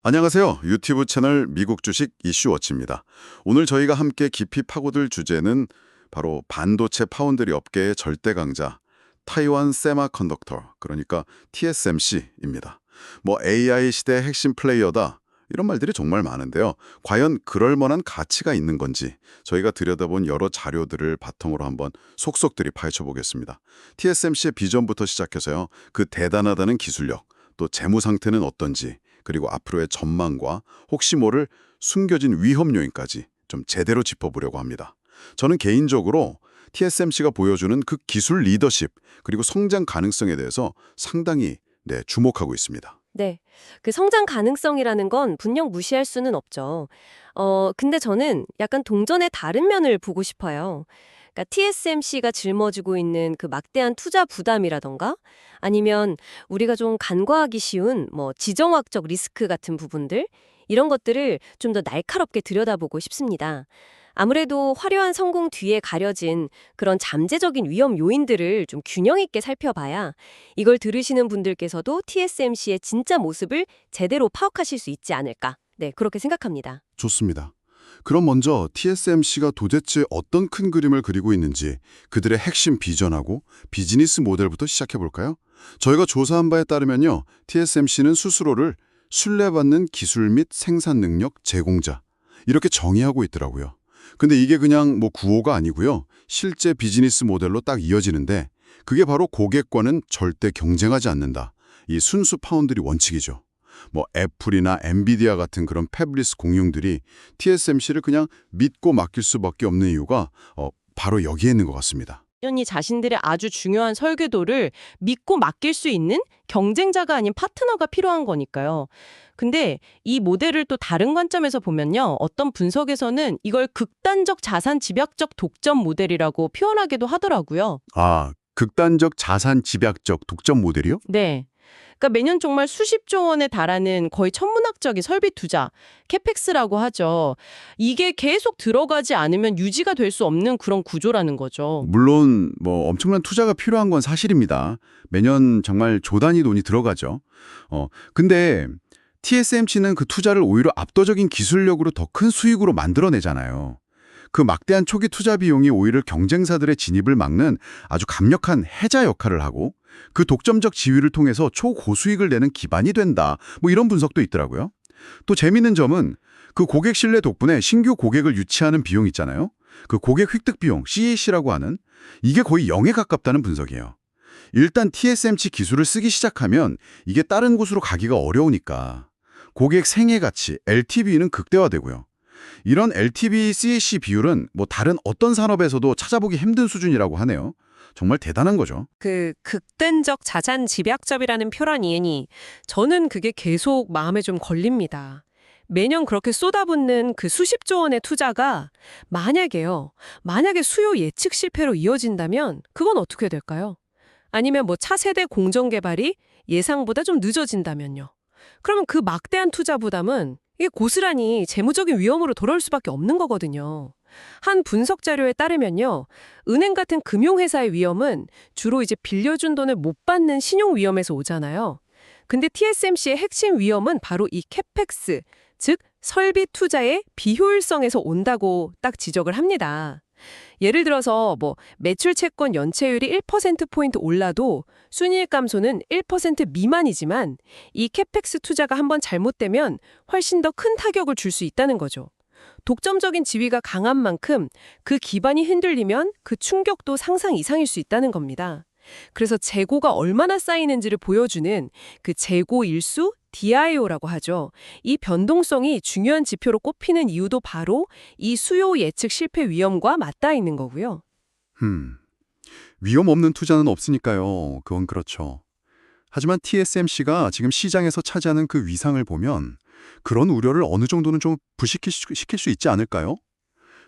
안녕하세요. 유튜브 채널 미국 주식 이슈워치입니다. 오늘 저희가 함께 깊이 파고들 주제는 바로 반도체 파운드리 업계의 절대 강자, 타이완 세마컨덕터, 그러니까 TSMC입니다. AI 시대의 핵심 플레이어다, 이런 말들이 정말 많은데요. 과연 그럴 만한 가치가 있는 건지 저희가 들여다본 여러 자료들을 바탕으로 한번 속속들이 파헤쳐 보겠습니다. TSMC의 비전부터 시작해서요. 그 대단하다는 기술력, 또 재무 상태는 어떤지, 그리고 앞으로의 전망과 혹시 모를 숨겨진 위험 요인까지 좀 제대로 짚어보려고 합니다. 저는 개인적으로 TSMC가 보여주는 그 기술 리더십 그리고 성장 가능성에 대해서 상당히 주목하고 있습니다. 네. 그 성장 가능성이라는 건 분명 무시할 수는 없죠. 근데 저는 약간 동전의 다른 면을 보고 싶어요. 그러니까 TSMC가 짊어지고 있는 그 막대한 투자 부담이라던가 아니면 우리가 좀 간과하기 쉬운 지정학적 리스크 같은 부분들 이런 것들을 좀 더 날카롭게 들여다보고 싶습니다. 아무래도 화려한 성공 뒤에 가려진 그런 잠재적인 위험 요인들을 좀 균형 있게 살펴봐야 이걸 들으시는 분들께서도 TSMC의 진짜 모습을 제대로 파악하실 수 있지 않을까. 네, 그렇게 생각합니다. 좋습니다. 그럼 먼저 TSMC가 도대체 어떤 큰 그림을 그리고 있는지 그들의 핵심 비전하고 비즈니스 모델부터 시작해 볼까요? 저희가 조사한 바에 따르면요. TSMC는 스스로를 신뢰받는 기술 및 생산 능력 제공자 이렇게 정의하고 있더라고요. 근데 이게 그냥 구호가 아니고요. 실제 비즈니스 모델로 딱 이어지는데 그게 바로 고객과는 절대 경쟁하지 않는다. 이 순수 파운드리 원칙이죠. 애플이나 엔비디아 같은 그런 패블리스 공룡들이 TSMC를 그냥 믿고 맡길 수밖에 없는 이유가 바로 여기에 있는 것 같습니다. 당연히 자신들의 아주 중요한 설계도를 믿고 맡길 수 있는 경쟁자가 아닌 파트너가 필요한 거니까요. 근데 이 모델을 또 다른 관점에서 보면요. 어떤 분석에서는 이걸 극단적 자산 집약적 독점 모델이라고 표현하기도 하더라고요. 아, 극단적 자산 집약적 독점 모델이요? 네. 그러니까 매년 정말 수십조 원에 달하는 거의 천문학적인 설비 투자, 캐펙스라고 하죠. 이게 계속 들어가지 않으면 유지가 될 수 없는 그런 구조라는 거죠. 물론 엄청난 투자가 필요한 건 사실입니다. 매년 정말 조 단위 돈이 들어가죠. 근데 TSMC는 그 투자를 오히려 압도적인 기술력으로 더 큰 수익으로 만들어내잖아요. 그 막대한 초기 투자 비용이 오히려 경쟁사들의 진입을 막는 아주 강력한 해자 역할을 하고 그 독점적 지위를 통해서 초고수익을 내는 기반이 된다. 이런 분석도 있더라고요. 또 재미있는 점은 그 고객 신뢰 덕분에 신규 고객을 유치하는 비용 있잖아요. 그 고객 획득 비용, CAC라고 하는 이게 거의 0에 가깝다는 분석이에요. 일단 TSMC 기술을 쓰기 시작하면 이게 다른 곳으로 가기가 어려우니까 고객 생애 가치, LTV는 극대화되고요. 이런 LTV CAC 비율은 다른 어떤 산업에서도 찾아보기 힘든 수준이라고 하네요. 정말 대단한 거죠. 그 극단적 자산 집약점이라는 표현이 저는 그게 계속 마음에 좀 걸립니다. 매년 그렇게 쏟아붓는 그 수십조 원의 투자가 만약에 수요 예측 실패로 이어진다면 그건 어떻게 될까요? 아니면 차세대 공정 개발이 예상보다 좀 늦어진다면요. 그러면 그 막대한 투자 부담은 이게 고스란히 재무적인 위험으로 돌아올 수밖에 없는 거거든요. 한 분석 자료에 따르면요. 은행 같은 금융회사의 위험은 주로 이제 빌려준 돈을 못 받는 신용 위험에서 오잖아요. 근데 TSMC의 핵심 위험은 바로 이 캐펙스, 즉 설비 투자의 비효율성에서 온다고 딱 지적을 합니다. 예를 들어서 매출 채권 연체율이 1%포인트 올라도 순이익 감소는 1% 미만이지만 이 캐펙스 투자가 한번 잘못되면 훨씬 더 큰 타격을 줄 수 있다는 거죠. 독점적인 지위가 강한 만큼 그 기반이 흔들리면 그 충격도 상상 이상일 수 있다는 겁니다. 그래서 재고가 얼마나 쌓이는지를 보여주는 그 재고 일수 DIO라고 하죠. 이 변동성이 중요한 지표로 꼽히는 이유도 바로 이 수요 예측 실패 위험과 맞닿아 있는 거고요. 위험 없는 투자는 없으니까요. 그건 그렇죠. 하지만 TSMC가 지금 시장에서 차지하는 그 위상을 보면 그런 우려를 어느 정도는 좀 시킬 수 있지 않을까요?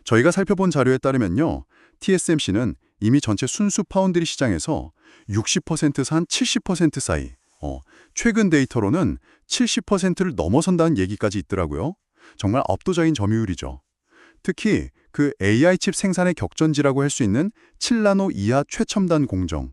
저희가 살펴본 자료에 따르면요. TSMC는 이미 전체 순수 파운드리 시장에서 60%에서 한 70% 사이, 최근 데이터로는 70%를 넘어선다는 얘기까지 있더라고요. 정말 압도적인 점유율이죠. 특히 그 AI 칩 생산의 격전지라고 할 수 있는 7나노 이하 최첨단 공정.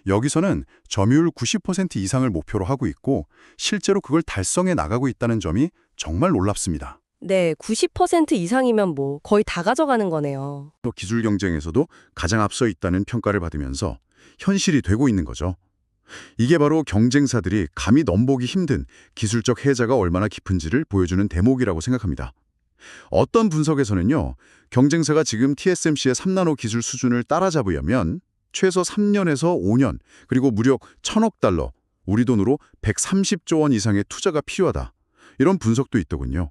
여기서는 점유율 90% 이상을 목표로 하고 있고 실제로 그걸 달성해 나가고 있다는 점이 정말 놀랍습니다. 네, 90% 이상이면 뭐 거의 다 가져가는 거네요. 또 기술 경쟁에서도 가장 앞서 있다는 평가를 받으면서 현실이 되고 있는 거죠. 이게 바로 경쟁사들이 감히 넘보기 힘든 기술적 해자가 얼마나 깊은지를 보여주는 대목이라고 생각합니다. 어떤 분석에서는요, 경쟁사가 지금 TSMC의 3나노 기술 수준을 따라잡으려면 최소 3년에서 5년, 그리고 무려 1,000억 달러, 우리 돈으로 130조 원 이상의 투자가 필요하다. 이런 분석도 있더군요.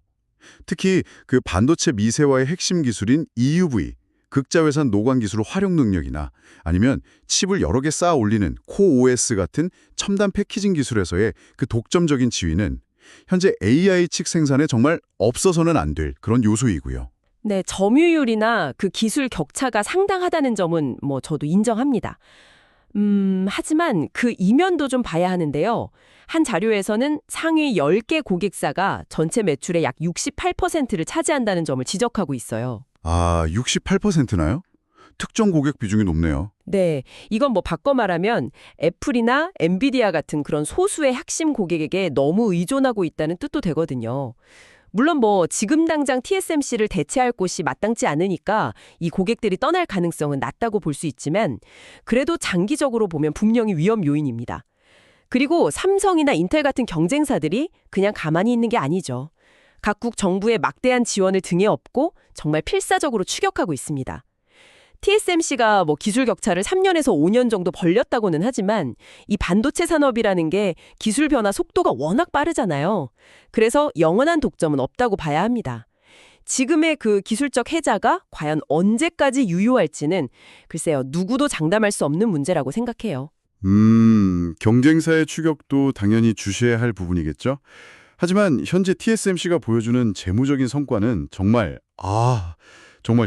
특히 그 반도체 미세화의 핵심 기술인 EUV, 극자외선 노광 기술 활용 능력이나 아니면 칩을 여러 개 쌓아 올리는 코OS 같은 첨단 패키징 기술에서의 그 독점적인 지위는 현재 AI 칩 생산에 정말 없어서는 안 될 그런 요소이고요. 네, 점유율이나 그 기술 격차가 상당하다는 점은 뭐 저도 인정합니다. 하지만 그 이면도 좀 봐야 하는데요. 한 자료에서는 상위 10개 고객사가 전체 매출의 약 68%를 차지한다는 점을 지적하고 있어요. 아, 68%나요? 특정 고객 비중이 높네요. 네, 이건 뭐 바꿔 말하면 애플이나 엔비디아 같은 그런 소수의 핵심 고객에게 너무 의존하고 있다는 뜻도 되거든요. 물론 뭐 지금 당장 TSMC를 대체할 곳이 마땅치 않으니까 이 고객들이 떠날 가능성은 낮다고 볼 수 있지만 그래도 장기적으로 보면 분명히 위험 요인입니다. 그리고 삼성이나 인텔 같은 경쟁사들이 그냥 가만히 있는 게 아니죠. 각국 정부의 막대한 지원을 등에 업고 정말 필사적으로 추격하고 있습니다. TSMC가 뭐 기술 격차를 3년에서 5년 정도 벌렸다고는 하지만 이 반도체 산업이라는 게 기술 변화 속도가 워낙 빠르잖아요. 그래서 영원한 독점은 없다고 봐야 합니다. 지금의 그 기술적 해자가 과연 언제까지 유효할지는 글쎄요, 누구도 장담할 수 없는 문제라고 생각해요. 경쟁사의 추격도 당연히 주시해야 할 부분이겠죠. 하지만 현재 TSMC가 보여주는 재무적인 성과는 정말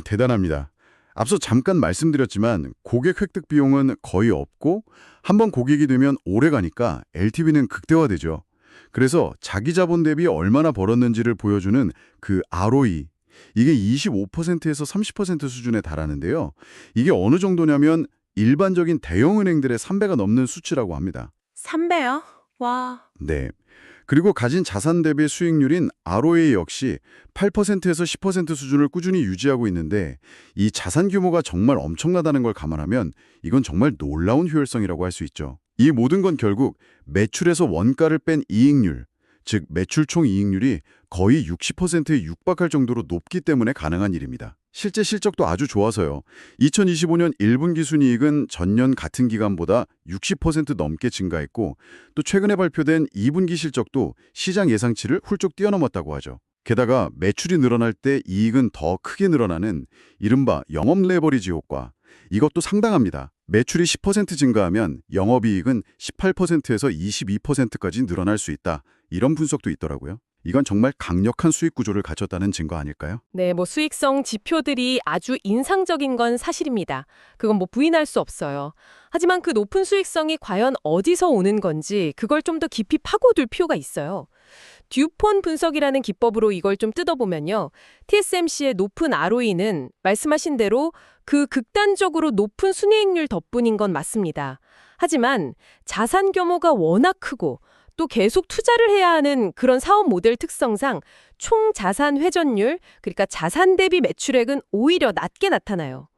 대단합니다. 앞서 잠깐 말씀드렸지만 고객 획득 비용은 거의 없고 한번 고객이 되면 오래 가니까 LTV는 극대화되죠. 그래서 자기 자본 대비 얼마나 벌었는지를 보여주는 그 ROE, 이게 25%에서 30% 수준에 달하는데요. 이게 어느 정도냐면 일반적인 대형은행들의 3배가 넘는 수치라고 합니다. 3배요? 와. 네. 그리고 가진 자산 대비 수익률인 ROA 역시 8%에서 10% 수준을 꾸준히 유지하고 있는데 이 자산 규모가 정말 엄청나다는 걸 감안하면 이건 정말 놀라운 효율성이라고 할 수 있죠. 이 모든 건 결국 매출에서 원가를 뺀 이익률, 즉 매출 총 이익률이 거의 60%에 육박할 정도로 높기 때문에 가능한 일입니다. 실제 실적도 아주 좋아서요. 2025년 1분기 순이익은 전년 같은 기간보다 60% 넘게 증가했고 또 최근에 발표된 2분기 실적도 시장 예상치를 훌쩍 뛰어넘었다고 하죠. 게다가 매출이 늘어날 때 이익은 더 크게 늘어나는 이른바 영업 레버리지 효과. 이것도 상당합니다. 매출이 10% 증가하면 영업이익은 18%에서 22%까지 늘어날 수 있다. 이런 분석도 있더라고요. 이건 정말 강력한 수익 구조를 갖췄다는 증거 아닐까요? 네, 뭐 수익성 지표들이 아주 인상적인 건 사실입니다. 그건 뭐 부인할 수 없어요. 하지만 그 높은 수익성이 과연 어디서 오는 건지 그걸 좀 더 깊이 파고들 필요가 있어요. 듀폰 분석이라는 기법으로 이걸 좀 뜯어보면요. TSMC의 높은 ROE는 말씀하신 대로 그 극단적으로 높은 순이익률 덕분인 건 맞습니다. 하지만 자산 규모가 워낙 크고 또 계속 투자를 해야 하는 그런 사업 모델 특성상 총 자산 회전율, 그러니까 자산 대비 매출액은 오히려 낮게 나타나요.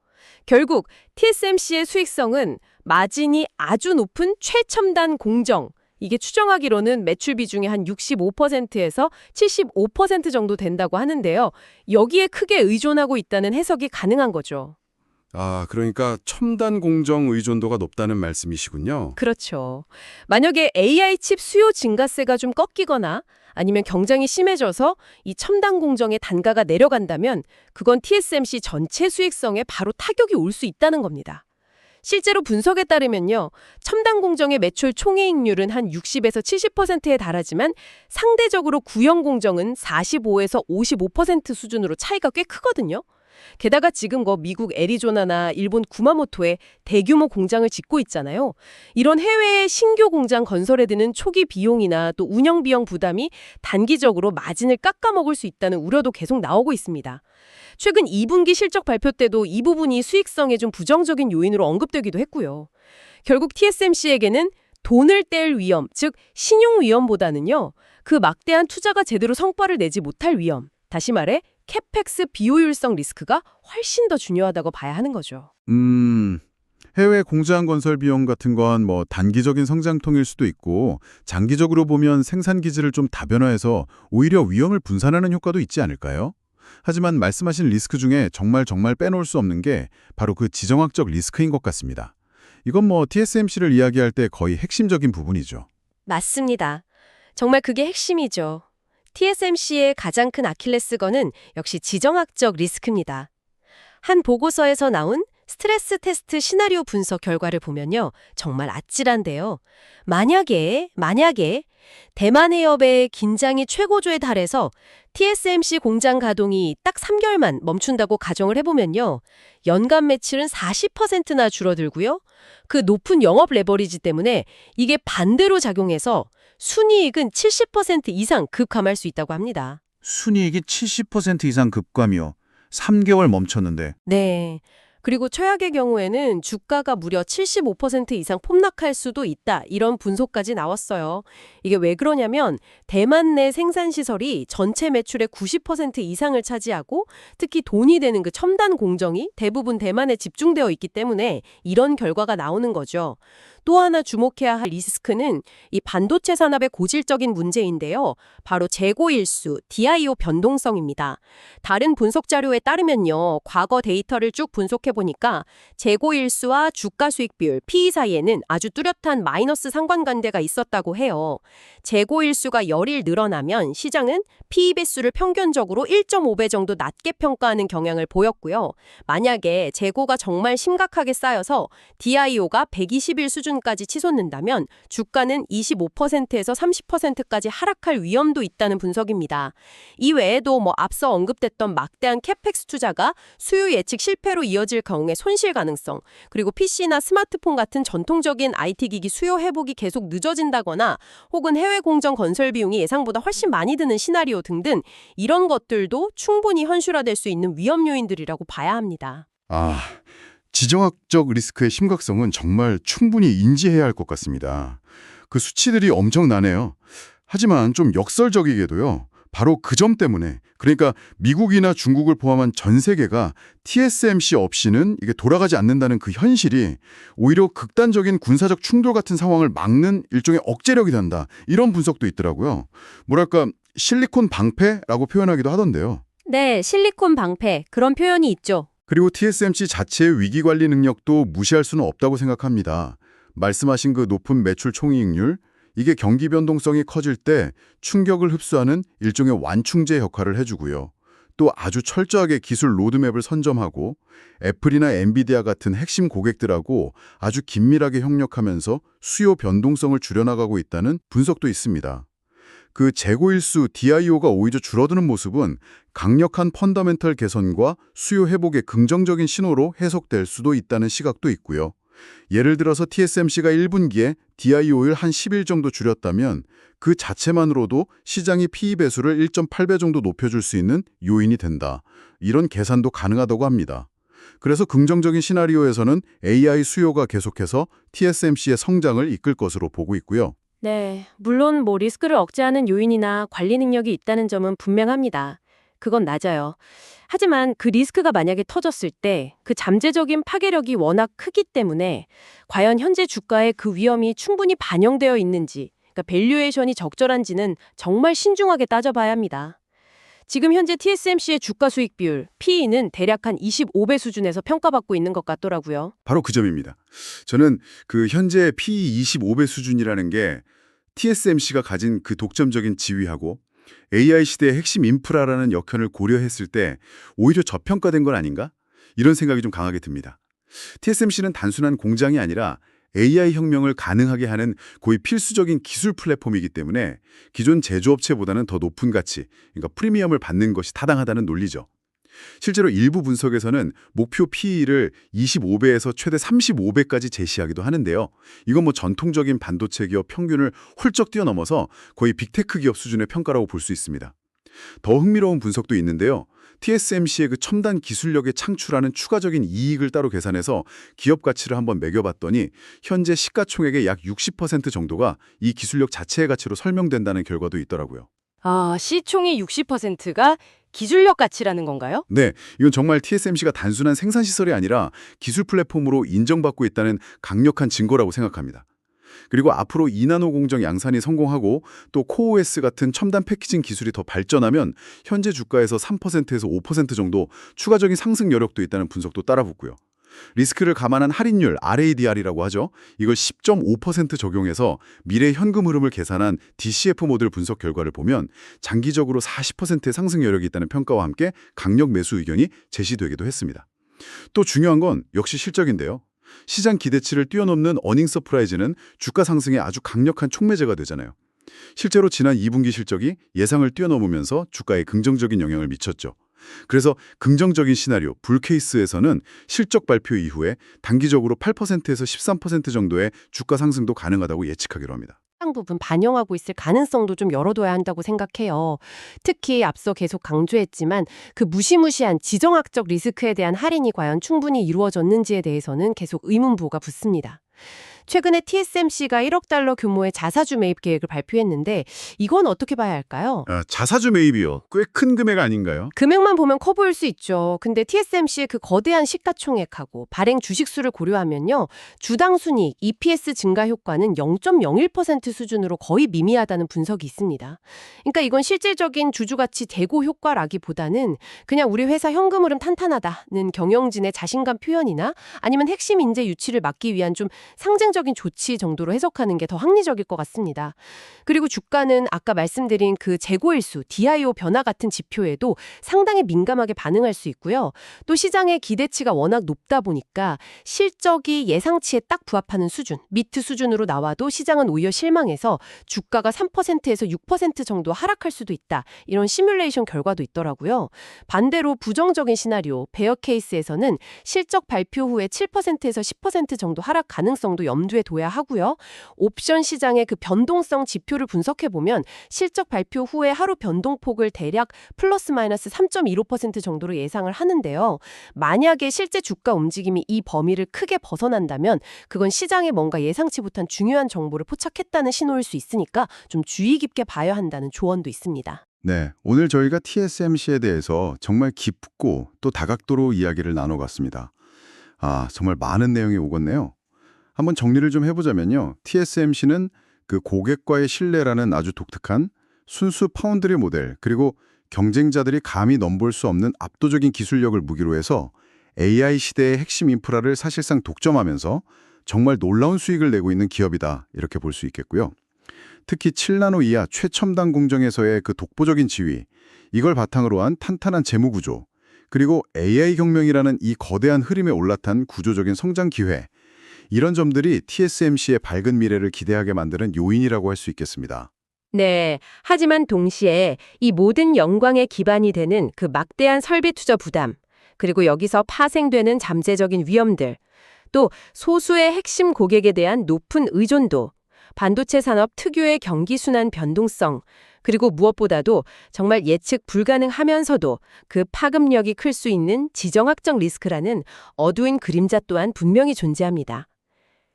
결국 TSMC의 수익성은 마진이 아주 높은 최첨단 공정, 이게 추정하기로는 매출 비중이 한 65%에서 75% 정도 된다고 하는데요. 여기에 크게 의존하고 있다는 해석이 가능한 거죠. 아, 그러니까 첨단 공정 의존도가 높다는 말씀이시군요. 그렇죠. 만약에 AI 칩 수요 증가세가 좀 꺾이거나 아니면 경쟁이 심해져서 이 첨단 공정의 단가가 내려간다면 그건 TSMC 전체 수익성에 바로 타격이 올 수 있다는 겁니다. 실제로 분석에 따르면요. 첨단 공정의 매출 총이익률은 한 60에서 70%에 달하지만 상대적으로 구형 공정은 45에서 55% 수준으로 차이가 꽤 크거든요. 게다가 지금 미국 애리조나나 일본 구마모토에 대규모 공장을 짓고 있잖아요. 이런 해외의 신규 공장 건설에 드는 초기 비용이나 또 운영 비용 부담이 단기적으로 마진을 깎아먹을 수 있다는 우려도 계속 나오고 있습니다. 최근 2분기 실적 발표 때도 이 부분이 수익성에 좀 부정적인 요인으로 언급되기도 했고요. 결국 TSMC에게는 돈을 뗄 위험, 즉 신용 위험보다는요. 그 막대한 투자가 제대로 성과를 내지 못할 위험, 다시 말해 캐펙스 비효율성 리스크가 훨씬 더 중요하다고 봐야 하는 거죠. 해외 공장 건설 비용 같은 건 뭐 단기적인 성장통일 수도 있고 장기적으로 보면 생산 기지를 좀 다변화해서 오히려 위험을 분산하는 효과도 있지 않을까요? 하지만 말씀하신 리스크 중에 정말 빼놓을 수 없는 게 바로 그 지정학적 리스크인 것 같습니다. 이건 뭐 TSMC를 이야기할 때 거의 핵심적인 부분이죠. 맞습니다. 정말 그게 핵심이죠. TSMC의 가장 큰 아킬레스건은 역시 지정학적 리스크입니다. 한 보고서에서 나온 스트레스 테스트 시나리오 분석 결과를 보면요. 정말 아찔한데요. 만약에 대만 해협의 긴장이 최고조에 달해서 TSMC 공장 가동이 딱 3개월만 멈춘다고 가정을 해보면요. 연간 매출은 40%나 줄어들고요. 그 높은 영업 레버리지 때문에 이게 반대로 작용해서 순이익은 70% 이상 급감할 수 있다고 합니다. 순이익이 70% 이상 급감이요. 3개월 멈췄는데. 네. 그리고 최악의 경우에는 주가가 무려 75% 이상 폭락할 수도 있다. 이런 분석까지 나왔어요. 이게 왜 그러냐면 대만 내 생산시설이 전체 매출의 90% 이상을 차지하고 특히 돈이 되는 그 첨단 공정이 대부분 대만에 집중되어 있기 때문에 이런 결과가 나오는 거죠. 또 하나 주목해야 할 리스크는 이 반도체 산업의 고질적인 문제인데요. 바로 재고 일수, DIO 변동성입니다. 다른 분석 자료에 따르면요. 과거 데이터를 쭉 분석해 보니까 재고 일수와 주가 수익 비율, PE 사이에는 아주 뚜렷한 마이너스 상관관계가 있었다고 해요. 재고 일수가 열일 늘어나면 시장은 PE 배수를 평균적으로 1.5배 정도 낮게 평가하는 경향을 보였고요. 만약에 재고가 정말 심각하게 쌓여서 DIO가 120일 수준까지 치솟는다면 주가는 25%에서 30%까지 하락할 위험도 있다는 분석입니다. 이 외에도 앞서 언급됐던 막대한 캐펙스 투자가 수요 예측 실패로 이어질 경우의 손실 가능성, 그리고 PC나 스마트폰 같은 전통적인 IT 기기 수요 회복이 계속 늦어진다거나 혹은 해외 공정 건설 비용이 예상보다 훨씬 많이 드는 시나리오 등등 이런 것들도 충분히 현실화될 수 있는 위험 요인들이라고 봐야 합니다. 지정학적 리스크의 심각성은 정말 충분히 인지해야 할 것 같습니다. 그 수치들이 엄청나네요. 하지만 좀 역설적이게도요. 바로 그 점 때문에, 그러니까 미국이나 중국을 포함한 전 세계가 TSMC 없이는 이게 돌아가지 않는다는 그 현실이 오히려 극단적인 군사적 충돌 같은 상황을 막는 일종의 억제력이 된다. 이런 분석도 있더라고요. 뭐랄까 실리콘 방패라고 표현하기도 하던데요. 네, 실리콘 방패 그런 표현이 있죠. 그리고 TSMC 자체의 위기관리 능력도 무시할 수는 없다고 생각합니다. 말씀하신 그 높은 매출 총이익률, 이게 경기 변동성이 커질 때 충격을 흡수하는 일종의 완충제 역할을 해주고요. 또 아주 철저하게 기술 로드맵을 선점하고 애플이나 엔비디아 같은 핵심 고객들하고 아주 긴밀하게 협력하면서 수요 변동성을 줄여나가고 있다는 분석도 있습니다. 그 재고일수 DIO가 오히려 줄어드는 모습은 강력한 펀더멘털 개선과 수요 회복의 긍정적인 신호로 해석될 수도 있다는 시각도 있고요. 예를 들어서 TSMC가 1분기에 DIO를 한 10일 정도 줄였다면 그 자체만으로도 시장이 PE 배수를 1.8배 정도 높여줄 수 있는 요인이 된다. 이런 계산도 가능하다고 합니다. 그래서 긍정적인 시나리오에서는 AI 수요가 계속해서 TSMC의 성장을 이끌 것으로 보고 있고요. 네, 물론 리스크를 억제하는 요인이나 관리 능력이 있다는 점은 분명합니다. 그건 낮아요. 하지만 그 리스크가 만약에 터졌을 때 그 잠재적인 파괴력이 워낙 크기 때문에 과연 현재 주가에 그 위험이 충분히 반영되어 있는지, 그러니까 밸류에이션이 적절한지는 정말 신중하게 따져봐야 합니다. 지금 현재 TSMC의 주가 수익 비율, PE는 대략 한 25배 수준에서 평가받고 있는 것 같더라고요. 바로 그 점입니다. 저는 그 현재 PE 25배 수준이라는 게 TSMC가 가진 그 독점적인 지위하고 AI 시대의 핵심 인프라라는 역현을 고려했을 때 오히려 저평가된 건 아닌가? 이런 생각이 좀 강하게 듭니다. TSMC는 단순한 공장이 아니라 AI 혁명을 가능하게 하는 거의 필수적인 기술 플랫폼이기 때문에 기존 제조업체보다는 더 높은 가치, 그러니까 프리미엄을 받는 것이 타당하다는 논리죠. 실제로 일부 분석에서는 목표 PE를 25배에서 최대 35배까지 제시하기도 하는데요. 이건 전통적인 반도체 기업 평균을 훌쩍 뛰어넘어서 거의 빅테크 기업 수준의 평가라고 볼 수 있습니다. 더 흥미로운 분석도 있는데요. TSMC의 그 첨단 기술력에 창출하는 추가적인 이익을 따로 계산해서 기업 가치를 한번 매겨봤더니 현재 시가총액의 약 60% 정도가 이 기술력 자체의 가치로 설명된다는 결과도 있더라고요. 아, 시총의 60%가 기술력 가치라는 건가요? 네, 이건 정말 TSMC가 단순한 생산시설이 아니라 기술 플랫폼으로 인정받고 있다는 강력한 증거라고 생각합니다. 그리고 앞으로 2나노 공정 양산이 성공하고 또 코OS 같은 첨단 패키징 기술이 더 발전하면 현재 주가에서 3%에서 5% 정도 추가적인 상승 여력도 있다는 분석도 따라붙고요. 리스크를 감안한 할인율 RADR이라고 하죠. 이걸 10.5% 적용해서 미래 현금 흐름을 계산한 DCF 모델 분석 결과를 보면 장기적으로 40%의 상승 여력이 있다는 평가와 함께 강력 매수 의견이 제시되기도 했습니다. 또 중요한 건 역시 실적인데요. 시장 기대치를 뛰어넘는 어닝 서프라이즈는 주가 상승에 아주 강력한 촉매제가 되잖아요. 실제로 지난 2분기 실적이 예상을 뛰어넘으면서 주가에 긍정적인 영향을 미쳤죠. 그래서 긍정적인 시나리오, 불케이스에서는 실적 발표 이후에 단기적으로 8%에서 13% 정도의 주가 상승도 가능하다고 예측하기로 합니다. 상당 부분 반영하고 있을 가능성도 좀 열어둬야 한다고 생각해요. 특히 앞서 계속 강조했지만 그 무시무시한 지정학적 리스크에 대한 할인이 과연 충분히 이루어졌는지에 대해서는 계속 의문부호가 붙습니다. 최근에 TSMC가 1억 달러 규모의 자사주 매입 계획을 발표했는데 이건 어떻게 봐야 할까요? 자사주 매입이요. 꽤 큰 금액 아닌가요? 금액만 보면 커 보일 수 있죠. 근데 TSMC의 그 거대한 시가총액하고 발행 주식수를 고려하면요. 주당 순이익, EPS 증가 효과는 0.01% 수준으로 거의 미미하다는 분석이 있습니다. 그러니까 이건 실질적인 주주가치 대고 효과라기보다는 그냥 우리 회사 현금 흐름 탄탄하다는 경영진의 자신감 표현이나 아니면 핵심 인재 유치를 막기 위한 좀 상징적인 조치 정도로 해석하는 게 더 합리적일 것 같습니다. 그리고 주가는 아까 말씀드린 그 재고일수, DIO 변화 같은 지표에도 상당히 민감하게 반응할 수 있고요. 또 시장의 기대치가 워낙 높다 보니까 실적이 예상치에 딱 부합하는 수준, 미트 수준으로 나와도 시장은 오히려 실망해서 주가가 3%에서 6% 정도 하락할 수도 있다. 이런 시뮬레이션 결과도 있더라고요. 반대로 부정적인 시나리오, 베어 케이스에서는 실적 발표 후에 7%에서 10% 정도 하락 가능성도 염두에 둬야 하고요. 옵션 시장의 그 변동성 지표를 분석해보면 실적 발표 후에 하루 변동폭을 대략 플러스 마이너스 3.15% 정도로 예상을 하는데요. 만약에 실제 주가 움직임이 이 범위를 크게 벗어난다면 그건 시장에 뭔가 예상치 못한 중요한 정보를 포착했다는 신호일 수 있으니까 좀 주의 깊게 봐야 한다는 조언도 있습니다. 네, 오늘 저희가 TSMC에 대해서 정말 깊고 또 다각도로 이야기를 나눠봤습니다. 정말 많은 내용이 오갔네요. 한번 정리를 좀 해보자면요. TSMC는 그 고객과의 신뢰라는 아주 독특한 순수 파운드리 모델, 그리고 경쟁자들이 감히 넘볼 수 없는 압도적인 기술력을 무기로 해서 AI 시대의 핵심 인프라를 사실상 독점하면서 정말 놀라운 수익을 내고 있는 기업이다, 이렇게 볼 수 있겠고요. 특히 7나노 이하 최첨단 공정에서의 그 독보적인 지위, 이걸 바탕으로 한 탄탄한 재무 구조, 그리고 AI 혁명이라는 이 거대한 흐름에 올라탄 구조적인 성장 기회, 이런 점들이 TSMC의 밝은 미래를 기대하게 만드는 요인이라고 할 수 있겠습니다. 네, 하지만 동시에 이 모든 영광의 기반이 되는 그 막대한 설비 투자 부담, 그리고 여기서 파생되는 잠재적인 위험들, 또 소수의 핵심 고객에 대한 높은 의존도, 반도체 산업 특유의 경기순환 변동성, 그리고 무엇보다도 정말 예측 불가능하면서도 그 파급력이 클 수 있는 지정학적 리스크라는 어두운 그림자 또한 분명히 존재합니다.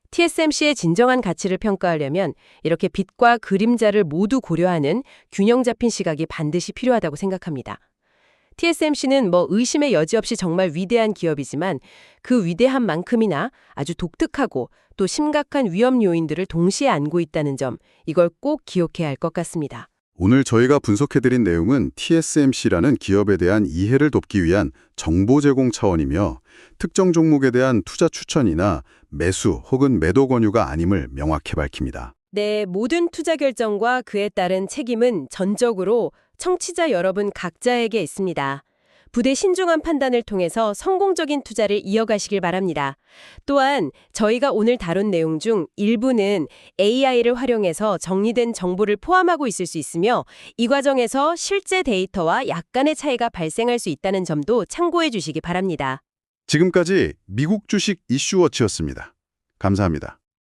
TSMC의 진정한 가치를 평가하려면 이렇게 빛과 그림자를 모두 고려하는 균형 잡힌 시각이 반드시 필요하다고 생각합니다. TSMC는 의심의 여지 없이 정말 위대한 기업이지만 그 위대한 만큼이나 아주 독특하고 또 심각한 위험 요인들을 동시에 안고 있다는 점, 이걸 꼭 기억해야 할 것 같습니다. 오늘 저희가 분석해드린 내용은 TSMC라는 기업에 대한 이해를 돕기 위한 정보 제공 차원이며 특정 종목에 대한 투자 추천이나 매수 혹은 매도 권유가 아님을 명확히 밝힙니다. 네, 모든 투자 결정과 그에 따른 책임은 전적으로 청취자 여러분 각자에게 있습니다. 부대 신중한 판단을 통해서 성공적인 투자를 이어가시길 바랍니다. 또한 저희가 오늘 다룬 내용 중 일부는 AI를 활용해서 정리된 정보를 포함하고 있을 수 있으며 이 과정에서 실제 데이터와 약간의 차이가 발생할 수 있다는 점도 참고해 주시기 바랍니다. 지금까지 미국 주식 이슈워치였습니다. 감사합니다.